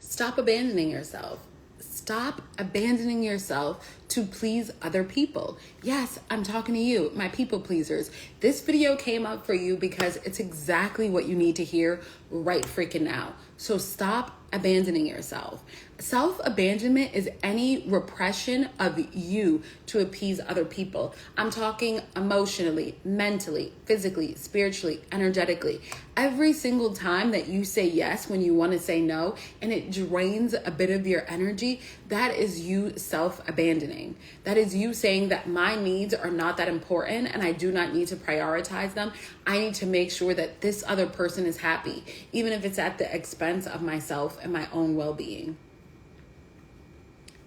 Stop abandoning yourself. Stop abandoning yourself to please other people. Yes, I'm talking to you, my people pleasers. This video came up for you because it's exactly what you need to hear right freaking now. So stop abandoning yourself. Self-abandonment is any repression of you to appease other people. I'm talking emotionally, mentally, physically, spiritually, energetically. Every single time that you say yes when you want to say no, and it drains a bit of your energy, that is you self-abandoning. That is you saying that my needs are not that important and I do not need to prioritize them. I need to make sure that this other person is happy, even if it's at the expense of myself and my own well-being.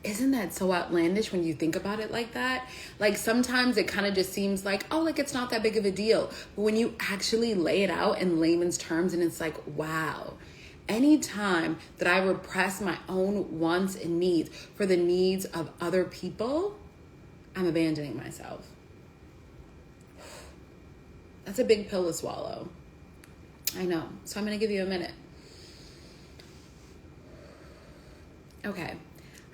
Isn't that so outlandish when you think about it like that? Like sometimes it kind of just seems like, oh, like it's not that big of a deal. But when you actually lay it out in layman's terms and it's like, wow, anytime that I repress my own wants and needs for the needs of other people, I'm abandoning myself. That's a big pill to swallow. I know. So I'm going to give you a minute. Okay.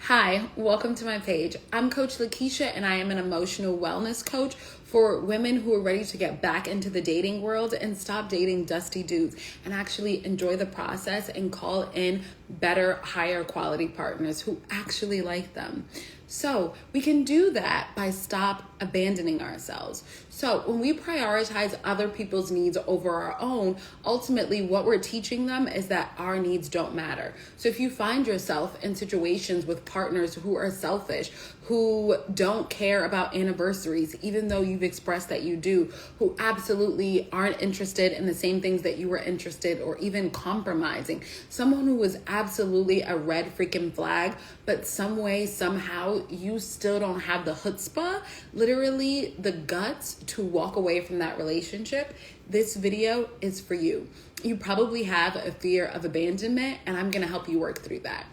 Hi, welcome to my page. I'm Coach Lakeisha and I am an emotional wellness coach for women who are ready to get back into the dating world and stop dating dusty dudes and actually enjoy the process and call in better, higher quality partners who actually like them. So we can do that by stop abandoning ourselves. So when we prioritize other people's needs over our own, ultimately what we're teaching them is that our needs don't matter. So if you find yourself in situations with partners who are selfish, who don't care about anniversaries, even though you've expressed that you do, who absolutely aren't interested in the same things that you were interested or even compromising, someone who was absolutely a red freaking flag, but some way, somehow, you still don't have the chutzpah, literally the guts to walk away from that relationship, this video is for you. You probably have a fear of abandonment, and I'm going to help you work through that.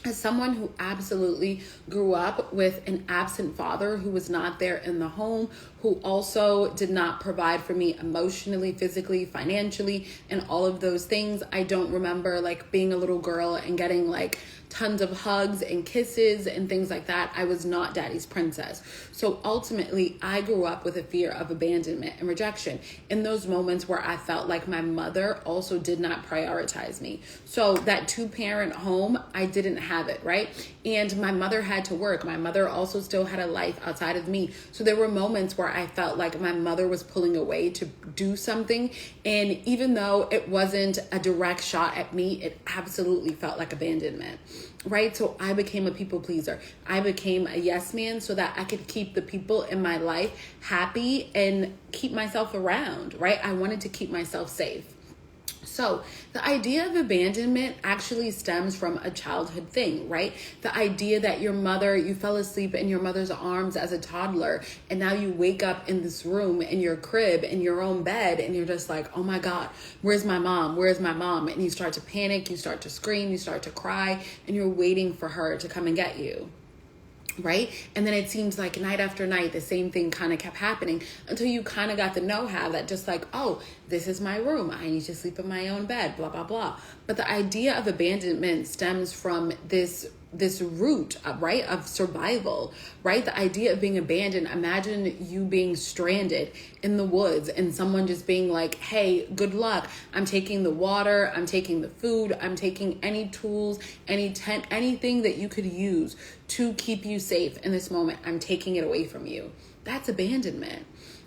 As someone who absolutely grew up with an absent father who was not there in the home, who also did not provide for me emotionally, physically, financially, and all of those things, I don't remember like being a little girl and getting like tons of hugs and kisses and things like that. I was not daddy's princess. So ultimately, I grew up with a fear of abandonment and rejection in those moments where I felt like my mother also did not prioritize me. So that two-parent home, I didn't have it, right? And my mother had to work. My mother also still had a life outside of me. So there were moments where I felt like my mother was pulling away to do something. And even though it wasn't a direct shot at me, it absolutely felt like abandonment. Right? So I became a people pleaser. I became a yes man so that I could keep the people in my life happy and keep myself around, right? I wanted to keep myself safe. So the idea of abandonment actually stems from a childhood thing, right? The idea that you fell asleep in your mother's arms as a toddler, and now you wake up in this room, in your crib, in your own bed, and you're just like, oh my God, where's my mom? Where's my mom? And you start to panic, you start to scream, you start to cry, and you're waiting for her to come and get you. Right? And then it seems like night after night, the same thing kind of kept happening until you kind of got the know-how that just like, oh, this is my room. I need to sleep in my own bed, blah, blah, blah. But the idea of abandonment stems from this root, right, of survival, right? The idea of being abandoned. Imagine you being stranded in the woods and someone just being like, hey, good luck. I'm taking the water. I'm taking the food. I'm taking any tools, any tent, anything that you could use to keep you safe in this moment. I'm taking it away from you. That's abandonment.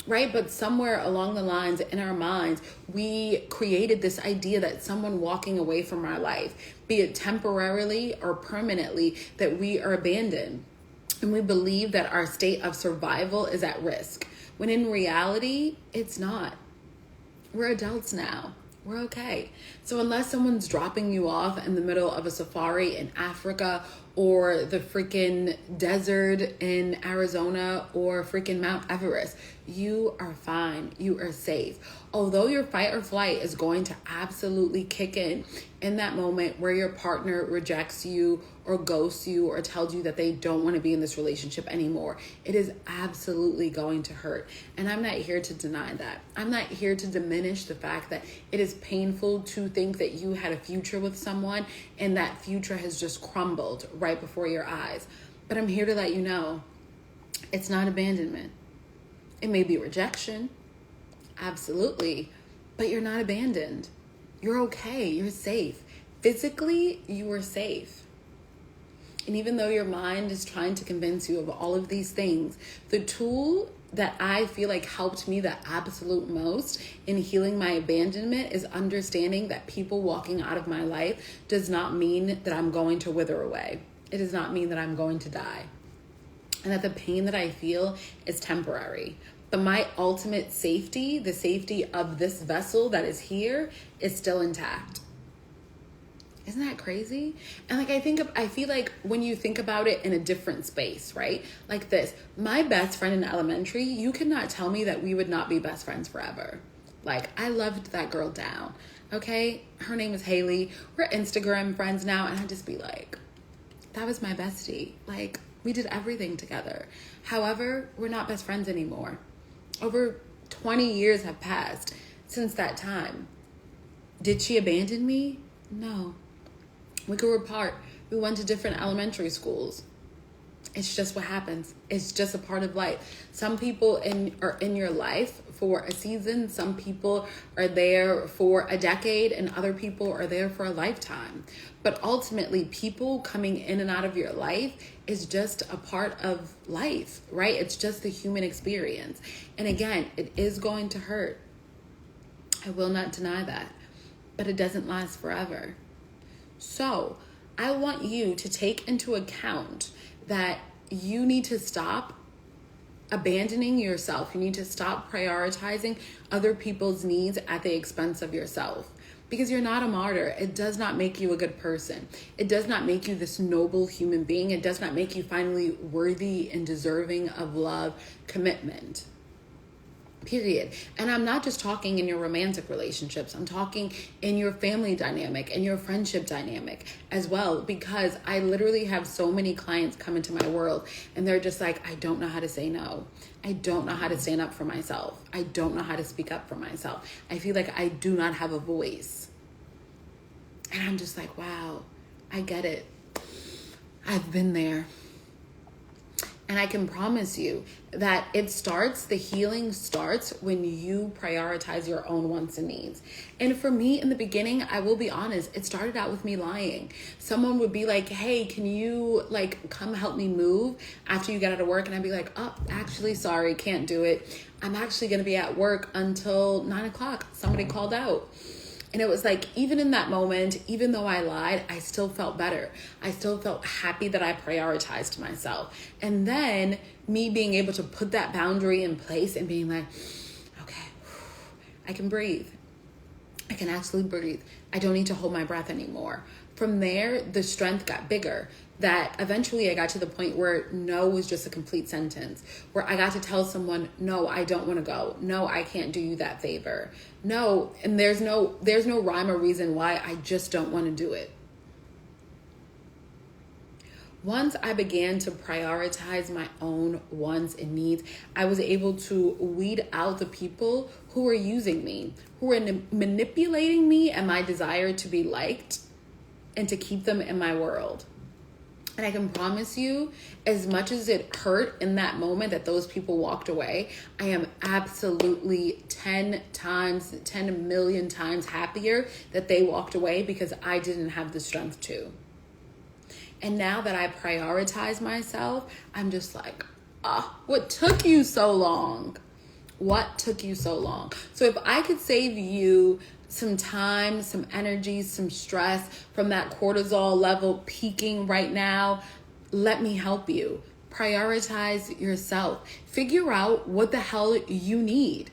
Right? But somewhere along the lines in our minds, we created this idea that someone walking away from our life, be it temporarily or permanently, that we are abandoned. And we believe that our state of survival is at risk, when in reality, it's not. We're adults now. We're okay. So unless someone's dropping you off in the middle of a safari in Africa or the freaking desert in Arizona or freaking Mount Everest. You are fine. You are safe. Although your fight or flight is going to absolutely kick in that moment where your partner rejects you or ghosts you or tells you that they don't want to be in this relationship anymore, it is absolutely going to hurt. And I'm not here to deny that. I'm not here to diminish the fact that it is painful to think that you had a future with someone and that future has just crumbled right before your eyes. But I'm here to let you know it's not abandonment. It may be rejection, absolutely, but you're not abandoned. You're okay. You're safe. Physically, you are safe. And even though your mind is trying to convince you of all of these things, the tool that I feel like helped me the absolute most in healing my abandonment is understanding that people walking out of my life does not mean that I'm going to wither away. It does not mean that I'm going to die. And that the pain that I feel is temporary. But my ultimate safety, the safety of this vessel that is here, is still intact. Isn't that crazy? And I feel like when you think about it in a different space, right? Like this, my best friend in elementary, you cannot tell me that we would not be best friends forever. Like, I loved that girl down, okay? Her name is Haley. We're Instagram friends now, and I'd just be like, that was my bestie. Like, we did everything together. However, we're not best friends anymore. Over 20 years have passed since that time. Did she abandon me? No. We grew apart. We went to different elementary schools. It's just what happens. It's just a part of life. Some people are in your life for a season. Some people are there for a decade, and other people are there for a lifetime. But ultimately, people coming in and out of your life is just a part of life, right? It's just the human experience. And again, it is going to hurt. I will not deny that. But it doesn't last forever. So I want you to take into account that you need to stop abandoning yourself. You need to stop prioritizing other people's needs at the expense of yourself. Because you're not a martyr. It does not make you a good person. It does not make you this noble human being. It does not make you finally worthy and deserving of love, commitment. Period. And I'm not just talking in your romantic relationships. I'm talking in your family dynamic and your friendship dynamic as well, because I literally have so many clients come into my world and they're just like, I don't know how to say no. I don't know how to stand up for myself. I don't know how to speak up for myself. I feel like I do not have a voice. And I'm just like, wow, I get it. I've been there. And I can promise you that the healing starts when you prioritize your own wants and needs. And for me in the beginning, I will be honest, it started out with me lying. Someone would be like, hey, can you come help me move after you get out of work? And I'd be like, oh, actually, sorry, can't do it. I'm actually going to be at work until 9:00. Somebody called out. And it was like, even in that moment, even though I lied, I still felt better. I still felt happy that I prioritized myself. And then me being able to put that boundary in place and being like, okay, I can breathe. I can actually breathe. I don't need to hold my breath anymore. From there, the strength got bigger. That eventually I got to the point where no was just a complete sentence, where I got to tell someone, no, I don't want to go. No, I can't do you that favor. No, and there's no rhyme or reason why. I just don't want to do it. Once I began to prioritize my own wants and needs, I was able to weed out the people who were using me, who were manipulating me and my desire to be liked and to keep them in my world. And I can promise you, as much as it hurt in that moment that those people walked away, I am absolutely 10 million times happier that they walked away because I didn't have the strength to. And now that I prioritize myself, I'm just like, what took you so long? What took you so long? So if I could save you some time, some energy, some stress from that cortisol level peaking right now, let me help you. Prioritize yourself. Figure out what the hell you need.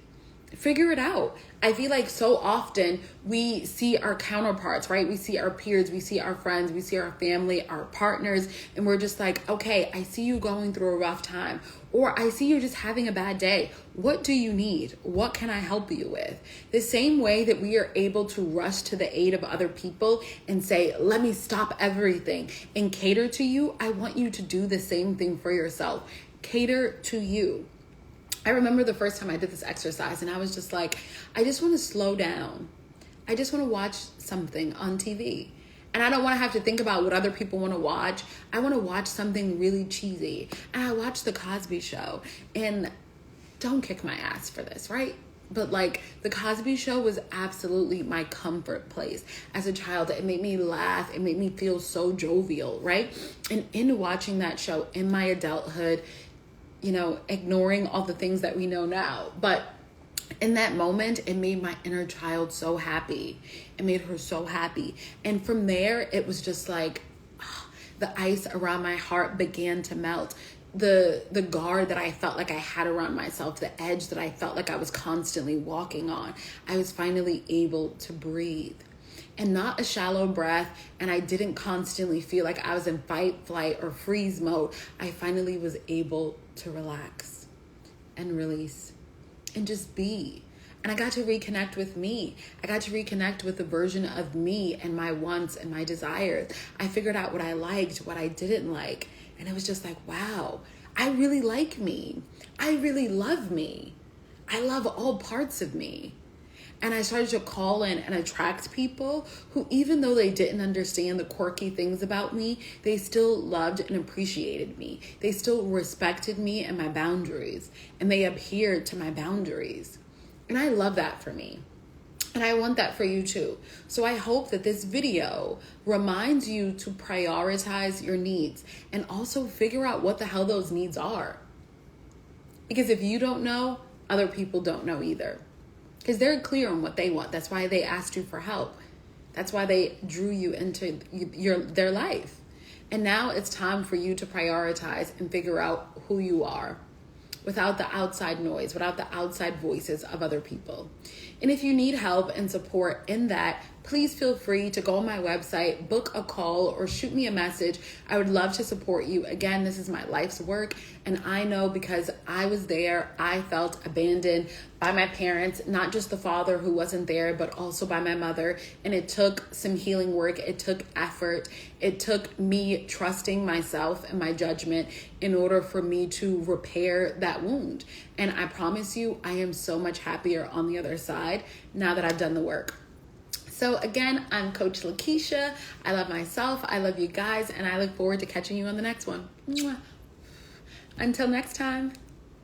Figure it out. I feel like so often we see our counterparts, right? We see our peers, we see our friends, we see our family, our partners, and we're just like, okay, I see you going through a rough time, or I see you just having a bad day. What do you need? What can I help you with? The same way that we are able to rush to the aid of other people and say, let me stop everything and cater to you, I want you to do the same thing for yourself. Cater to you. I remember the first time I did this exercise and I was just like, I just want to slow down. I just want to watch something on TV. And I don't want to have to think about what other people want to watch. I want to watch something really cheesy. And I watched The Cosby Show. And don't kick my ass for this, right? But like, The Cosby Show was absolutely my comfort place. As a child, it made me laugh. It made me feel so jovial, right? And in watching that show in my adulthood, you know, ignoring all the things that we know now. But in that moment, it made my inner child so happy. It made her so happy. And from there, it was just like the ice around my heart began to melt. The guard that I felt like I had around myself, the edge that I felt like I was constantly walking on, I was finally able to breathe. And not a shallow breath, and I didn't constantly feel like I was in fight, flight, or freeze mode. I finally was able to relax and release and just be. And I got to reconnect with me. I got to reconnect with the version of me and my wants and my desires. I figured out what I liked, what I didn't like. And it was just like, wow, I really like me. I really love me. I love all parts of me. And I started to call in and attract people who, even though they didn't understand the quirky things about me, they still loved and appreciated me. They still respected me and my boundaries, and they adhered to my boundaries. And I love that for me. And I want that for you too. So I hope that this video reminds you to prioritize your needs and also figure out what the hell those needs are. Because if you don't know, other people don't know either. Because they're clear on what they want. That's why they asked you for help. That's why they drew you into their life. And now it's time for you to prioritize and figure out who you are without the outside noise, without the outside voices of other people. And if you need help and support in that, please feel free to go on my website, book a call, or shoot me a message. I would love to support you. Again, this is my life's work, and I know because I was there, I felt abandoned by my parents, not just the father who wasn't there, but also by my mother. And it took some healing work. It took effort. It took me trusting myself and my judgment in order for me to repair that wound. And I promise you, I am so much happier on the other side now that I've done the work. So again, I'm Coach Lakeisha. I love myself. I love you guys. And I look forward to catching you on the next one. Mwah. Until next time.